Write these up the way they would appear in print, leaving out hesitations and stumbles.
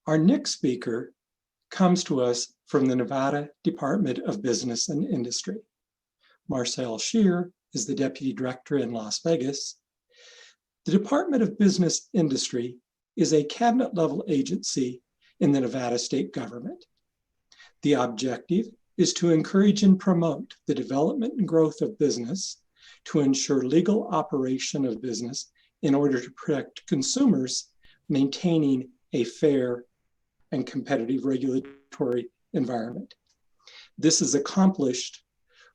Our next speaker comes to us from the Nevada Department of Business and Industry. Marcel Schaerer is the Deputy Director in Las Vegas. The Department of Business Industry is a cabinet-level agency in the Nevada state government. The objective is to encourage and promote the development and growth of business, to ensure legal operation of business in order to protect consumers, maintaining a fair and competitive regulatory environment. This is accomplished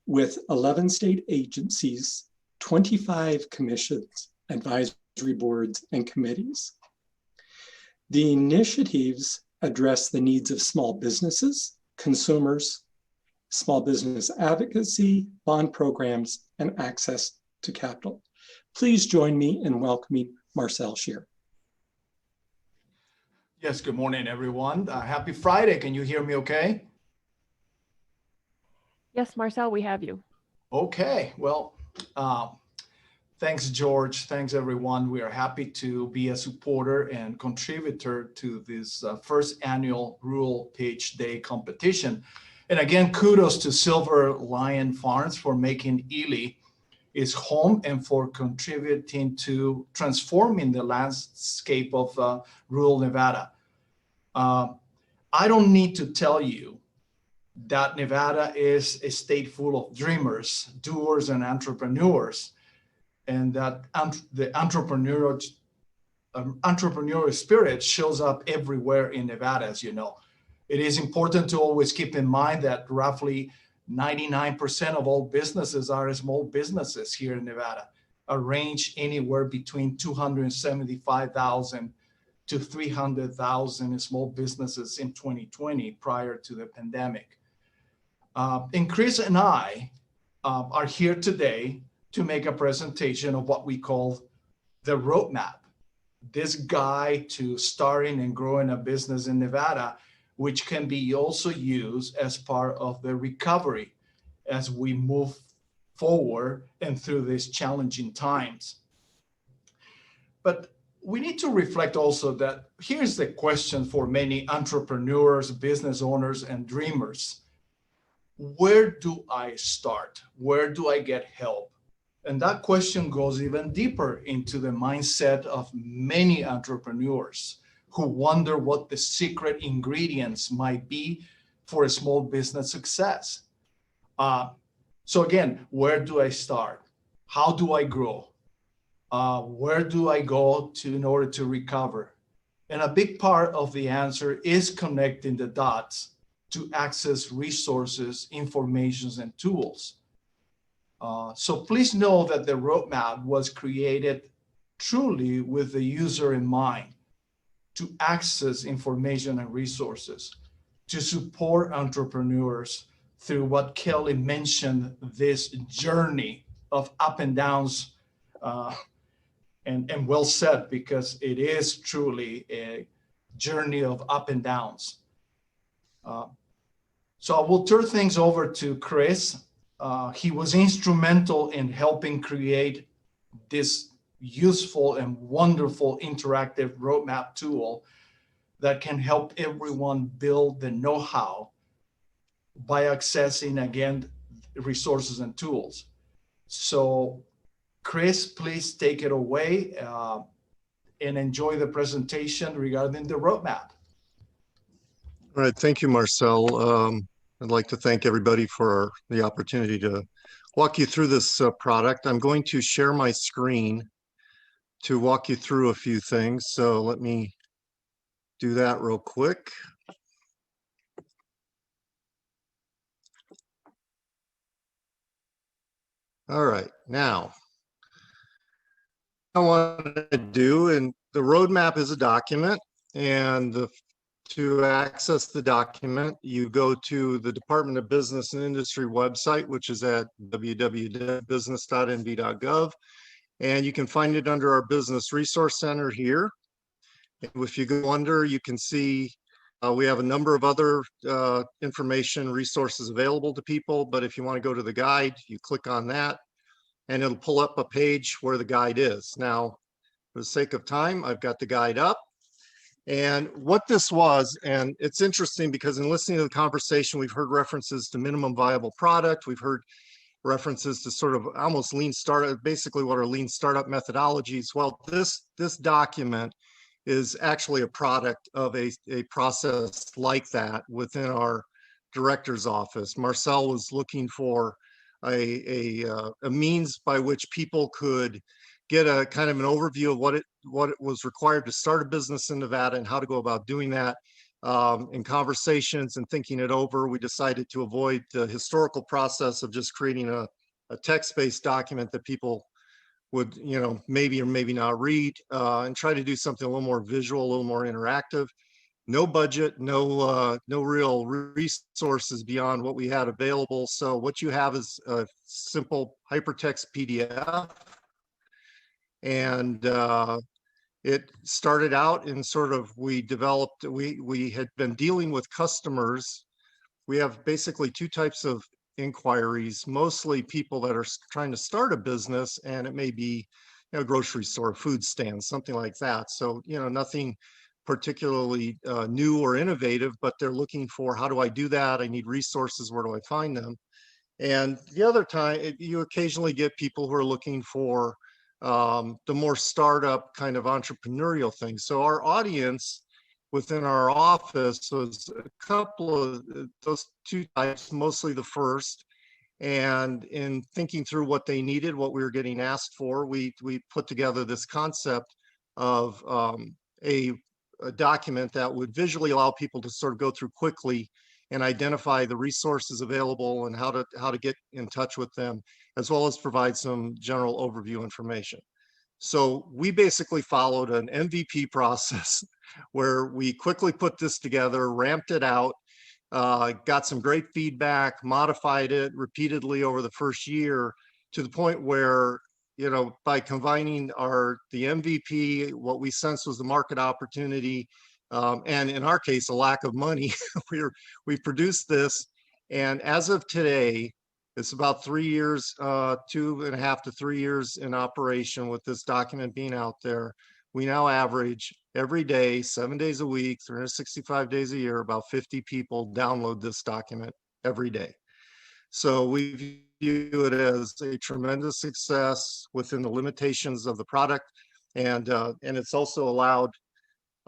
with 11 state agencies, 25 commissions, advisory boards, and committees. The initiatives address the needs of small businesses, consumers, small business advocacy, bond programs, and access to capital. Please join me in welcoming Marcel Schaerer. Yes, good morning, everyone. Happy Friday. Can you hear me okay? Yes, Marcel, we have you. Okay, well, thanks, George. Thanks, everyone. We are happy to be a supporter and contributor to this first annual Rural Pitch Day competition. And again, kudos to Silver Lion Farms for making Ely its home and for contributing to transforming the landscape of rural Nevada. I don't need to tell you that Nevada is a state full of dreamers, doers, and entrepreneurs, and that the entrepreneurial spirit shows up everywhere in Nevada, as you know. It is important to always keep in mind that roughly 99% of all businesses are small businesses here in Nevada, a range anywhere between 275,000 to 300,000 small businesses in 2020 prior to the pandemic. And Chris and I are here today to make a presentation of what we call the roadmap, this guide to starting and growing a business in Nevada, which can be also used as part of the recovery as we move forward and through these challenging times. But we need to reflect also that here's the question for many entrepreneurs, business owners, and dreamers. Where do I start? Where do I get help? And that question goes even deeper into the mindset of many entrepreneurs who wonder what the secret ingredients might be for a small business success. So again, where do I start? How do I grow? Where do I go to in order to recover? And a big part of the answer is connecting the dots to access resources, informations, and tools. So please know that the roadmap was created truly with the user in mind, to access information and resources, to support entrepreneurs through what Kelly mentioned, this journey of up and downs, and well said, because it is truly a journey of up and downs. So I will turn things over to Chris. He was instrumental in helping create this useful and wonderful interactive roadmap tool that can help everyone build the know-how by accessing, again, resources and tools. So Chris, please take it away and enjoy the presentation regarding the roadmap. All right, thank you, Marcel. I'd like to thank everybody for the opportunity to walk you through this product. I'm going to share my screen to walk you through a few things. So let me do that real quick. All right, now I want to do, and the roadmap is a document, and to access the document, you go to the Department of Business and Industry website, which is at www.business.nv.gov. And you can find it under our Business Resource Center here. And if you go under, you can see we have a number of other information resources available to people. But if you want to go to the guide, you click on that, and it'll pull up a page where the guide is. Now, for the sake of time, I've got the guide up. And what this was, and it's interesting because in listening to the conversation, we've heard references to minimum viable product. We've heard references to sort of almost lean startup, basically what are lean startup methodologies. Well, this document is actually a product of a process like that within our director's office. Marcel was looking for a means by which people could get a kind of an overview of what it was required to start a business in Nevada and how to go about doing that. In conversations and thinking it over, we decided to avoid the historical process of just creating a text-based document that people would, maybe or maybe not read, and try to do something a little more visual, a little more interactive. No budget, no real resources beyond what we had available. So what you have is a simple hypertext PDF, and it started out in sort of, we had been dealing with customers. We have basically two types of inquiries, mostly people that are trying to start a business, and it may be a grocery store, food stand, something like that. So, nothing particularly new or innovative, but they're looking for, how do I do that? I need resources, where do I find them? And the other time, you occasionally get people who are looking for the more startup kind of entrepreneurial things. So our audience within our office was a couple of those two types, mostly the first. And in thinking through what they needed, what we were getting asked for, we put together this concept of a document that would visually allow people to sort of go through quickly and identify the resources available and how to get in touch with them, as well as provide some general overview information. So we basically followed an MVP process where we quickly put this together, ramped it out, got some great feedback, modified it repeatedly over the first year to the point where, by combining the MVP, what we sensed was the market opportunity, and in our case, a lack of money, we produced this. And as of today, it's about 3 years, 2.5 to 3 years in operation with this document being out there. We now average every day, 7 days a week, 365 days a year, about 50 people download this document every day. So we view it as a tremendous success within the limitations of the product. And it's also allowed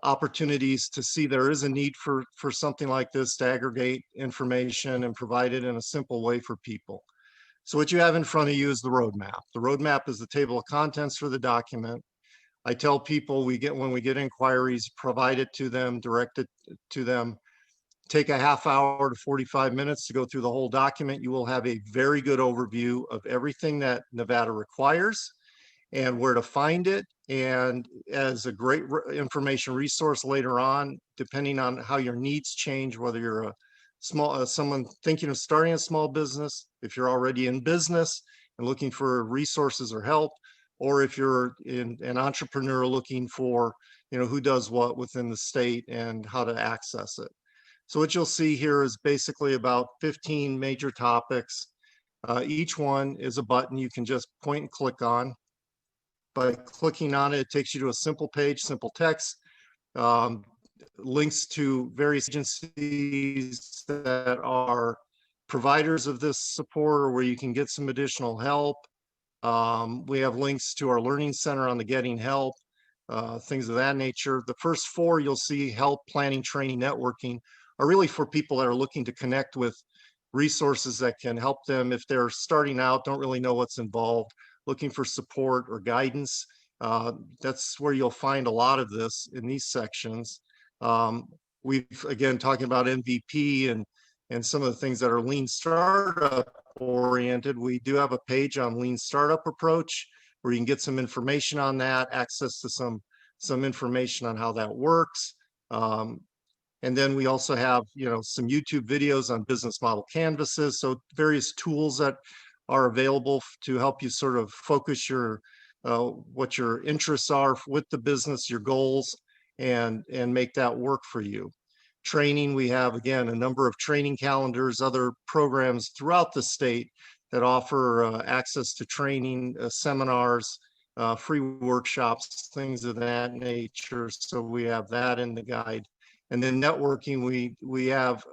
opportunities to see there is a need for something like this to aggregate information and provide it in a simple way for people. So what you have in front of you is the roadmap. The roadmap is the table of contents for the document. I tell people when we get inquiries, provide it to them, direct it to them. Take a half hour to 45 minutes to go through the whole document. You will have a very good overview of everything that Nevada requires and where to find it, and as a great information resource later on, depending on how your needs change, whether you're someone thinking of starting a small business, if you're already in business and looking for resources or help, or if you're an entrepreneur looking for, who does what within the state and how to access it. So what you'll see here is basically about 15 major topics. Each one is a button you can just point and click on. By clicking on it, it takes you to a simple page, simple text, links to various agencies that are providers of this support or where you can get some additional help. We have links to our learning center on the Getting Help, things of that nature. The first four you'll see, help, planning, training, networking, are really for people that are looking to connect with resources that can help them if they're starting out, don't really know what's involved, looking for support or guidance. That's where you'll find a lot of this in these sections. We've, again, talking about MVP and some of the things that are lean startup oriented. We do have a page on lean startup approach where you can get some information on that, access to some information on how that works. And then we also have, some YouTube videos on business model canvases. So various tools that are available to help you sort of focus what your interests are with the business, your goals, and make that work for you. Training, we have, again, a number of training calendars, other programs throughout the state that offer access to training, seminars, free workshops, things of that nature. So we have that in the guide. And then networking, we have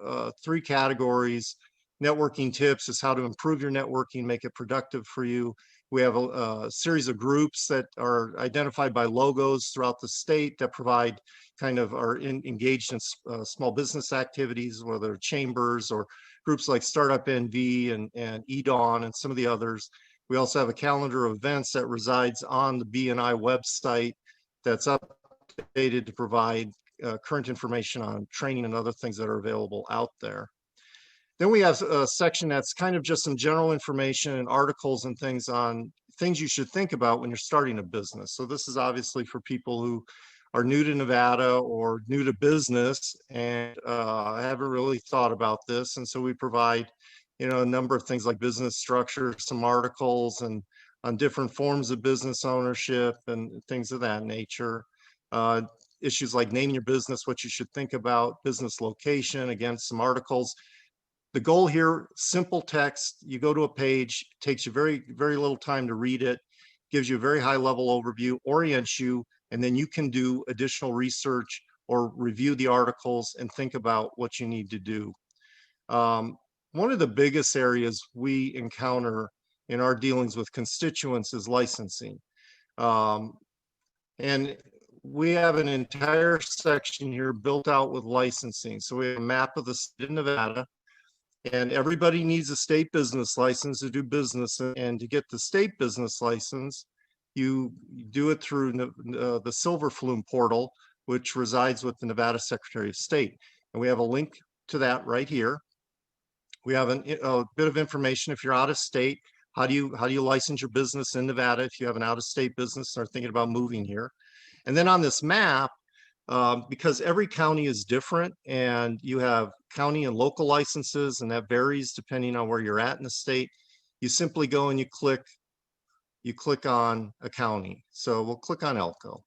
3 categories. Networking tips is how to improve your networking, make it productive for you. We have a series of groups that are identified by logos throughout the state that provide are engaged in small business activities, whether chambers or groups like Startup NV and EDAWN and some of the others. We also have a calendar of events that resides on the BNI website that's updated to provide current information on training and other things that are available out there. Then we have a section that's kind of just some general information and articles and things on things you should think about when you're starting a business. So this is obviously for people who are new to Nevada or new to business and haven't really thought about this. And so we provide, a number of things like business structure, some articles and on different forms of business ownership and things of that nature. Issues like naming your business, what you should think about, business location, again, some articles. The goal here, simple text, you go to a page, takes you very, very little time to read it, gives you a very high level overview, orients you, and then you can do additional research or review the articles and think about what you need to do. One of the biggest areas we encounter in our dealings with constituents is licensing. And we have an entire section here built out with licensing. So we have a map of the state of Nevada, and everybody needs a state business license to do business. And to get the state business license, you do it through the Silver Flume portal, which resides with the Nevada Secretary of State. And we have a link to that right here. We have a bit of information if you're out of state. How do you license your business in Nevada if you have an out-of-state business and are thinking about moving here? And then on this map, because every county is different and you have county and local licenses, and that varies depending on where you're at in the state, you simply go and you click on a county. So we'll click on Elko.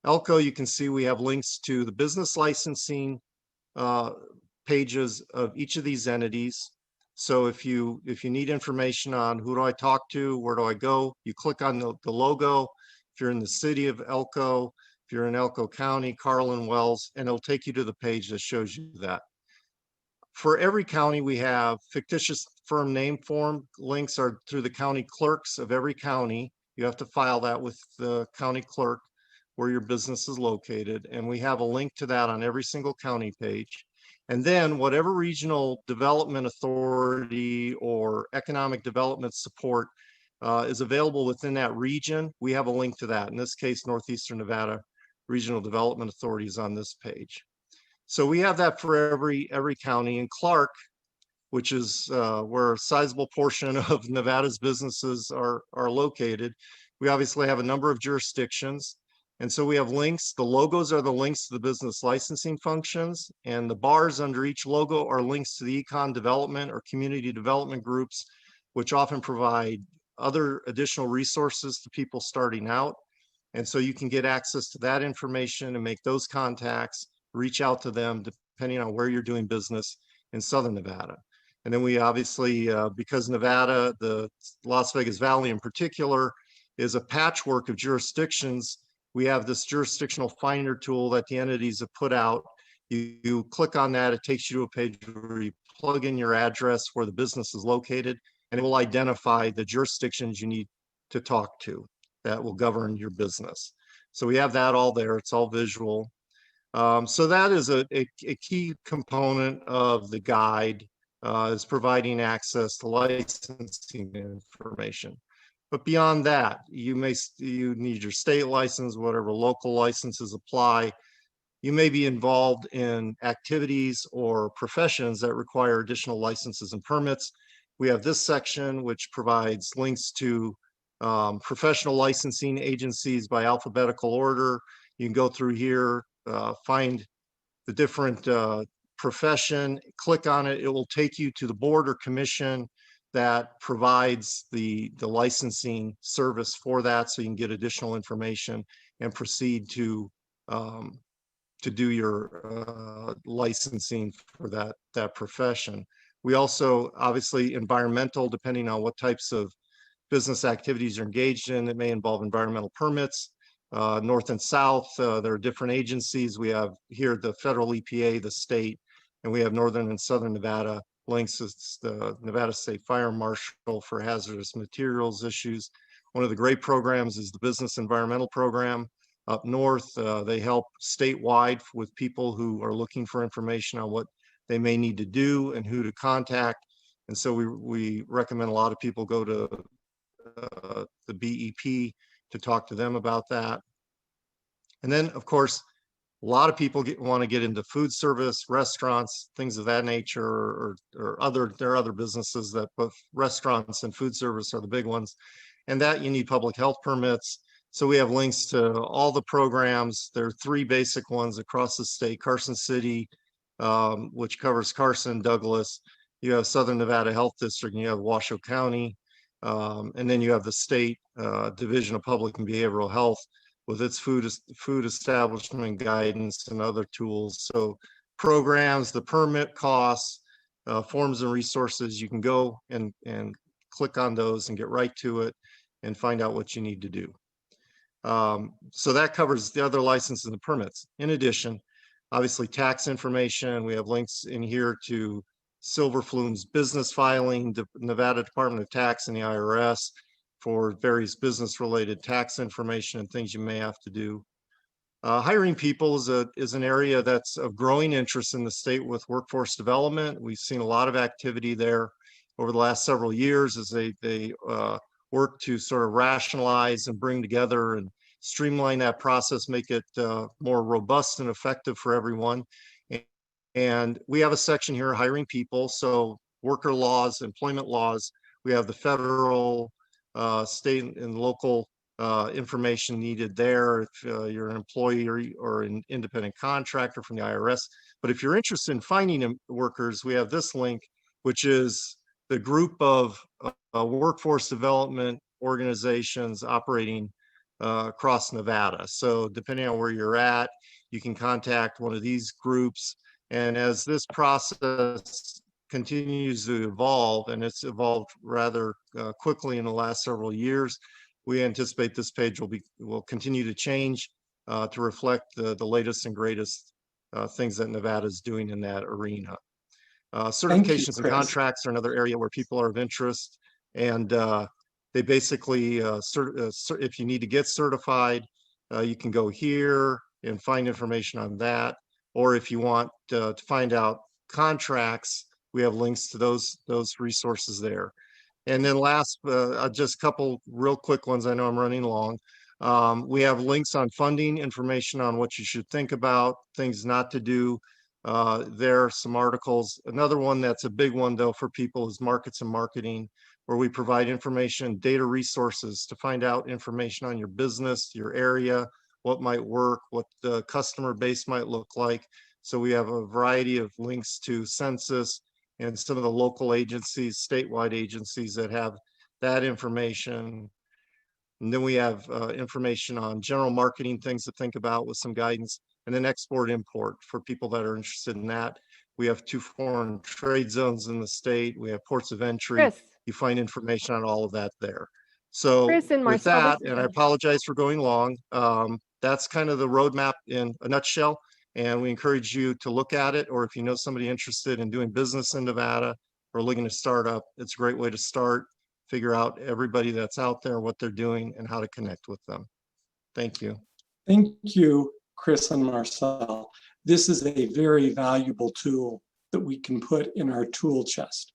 Elko, you can see we have links to the business licensing pages of each of these entities. So if you need information on who do I talk to, where do I go, you click on the logo. If you're in the city of Elko, if you're in Elko County, Carlin, Wells, and it'll take you to the page that shows you that. For every county, we have fictitious firm name form. Links are through the county clerks of every county. You have to file that with the county clerk where your business is located. And we have a link to that on every single county page. And then whatever regional development authority or economic development support is available within that region, we have a link to that. In this case, Northeastern Nevada Regional Development Authority is on this page. So we have that for every county. In Clark, which is where a sizable portion of Nevada's businesses are located, we obviously have a number of jurisdictions. And so we have links. The logos are the links to the business licensing functions, and the bars under each logo are links to the econ development or community development groups, which often provide other additional resources to people starting out. And so you can get access to that information and make those contacts, reach out to them depending on where you're doing business in Southern Nevada. And then we obviously, because Nevada, the Las Vegas Valley in particular, is a patchwork of jurisdictions, we have this jurisdictional finder tool that the entities have put out. You click on that, it takes you to a page where you plug in your address where the business is located, and it will identify the jurisdictions you need to talk to that will govern your business. So we have that all there, it's all visual. So that is a key component of the guide, is providing access to licensing information. But beyond that, you need your state license, whatever local licenses apply. You may be involved in activities or professions that require additional licenses and permits. We have this section, which provides links to professional licensing agencies by alphabetical order. You can go through here, find the different profession, click on it. It will take you to the board or commission that provides the licensing service for that, so you can get additional information and proceed to do your licensing for that profession. We also, obviously, environmental, depending on what types of business activities you're engaged in. It may involve environmental permits, north and south. There are different agencies. We have here the federal EPA, the state, and we have Northern and Southern Nevada links. It's the Nevada State Fire Marshal for hazardous materials issues. One of the great programs is the Business Environmental Program. Up north, they help statewide with people who are looking for information on what they may need to do and who to contact. And so we recommend a lot of people go to the BEP to talk to them about that. And then, of course, a lot of people want to get into food service, restaurants, things of that nature, or there are other businesses that both restaurants and food service are the big ones. And that you need public health permits. So we have links to all the programs. There are 3 basic ones across the state: Carson City, which covers Carson, Douglas. You have Southern Nevada Health District, and you have Washoe County. And then you have the state Division of Public and Behavioral Health with its food establishment guidance and other tools. So programs, the permit costs, forms and resources, you can go and click on those and get right to it and find out what you need to do. So that covers the other licenses and the permits. In addition, obviously tax information. We have links in here to Silver Flume's business filing, the Nevada Department of Tax and the IRS for various business related tax information and things you may have to do. Hiring people is an area that's of growing interest in the state with workforce development. We've seen a lot of activity there over the last several years as they work to sort of rationalize and bring together and streamline that process, make it more robust and effective for everyone. And we have a section here, hiring people. So worker laws, employment laws. We have the federal, state and local information needed there if you're an employee or an independent contractor from the IRS. But if you're interested in finding workers, we have this link, which is the group of workforce development organizations operating across Nevada. So depending on where you're at, you can contact one of these groups. And as this process continues to evolve, and it's evolved rather quickly in the last several years, we anticipate this page will continue to change to reflect the latest and greatest things that Nevada is doing in that arena. Certifications and contracts are another area where people are of interest, and they basically, if you need to get certified, you can go here and find information on that. Or if you want to find out contracts, we have links to those resources there. And then last, just a couple real quick ones. I know I'm running long. We have links on funding, information on what you should think about, things not to do. There are some articles. Another one that's a big one though for people is markets and marketing, where we provide information, data resources to find out information on your business, your area, what might work, what the customer base might look like. So we have a variety of links to census and some of the local agencies, statewide agencies that have that information. And then we have information on general marketing things to think about with some guidance, and then export import for people that are interested in that. We have 2 foreign trade zones in the state. We have ports of entry. Chris. You find information on all of that there. So Chris and with Marcel, that, and I apologize for going long, that's kind of the roadmap in a nutshell. And we encourage you to look at it, or if you know somebody interested in doing business in Nevada or looking to start up, it's a great way to start, figure out everybody that's out there, what they're doing, and how to connect with them. Thank you. Thank you, Chris and Marcel. This is a very valuable tool that we can put in our tool chest.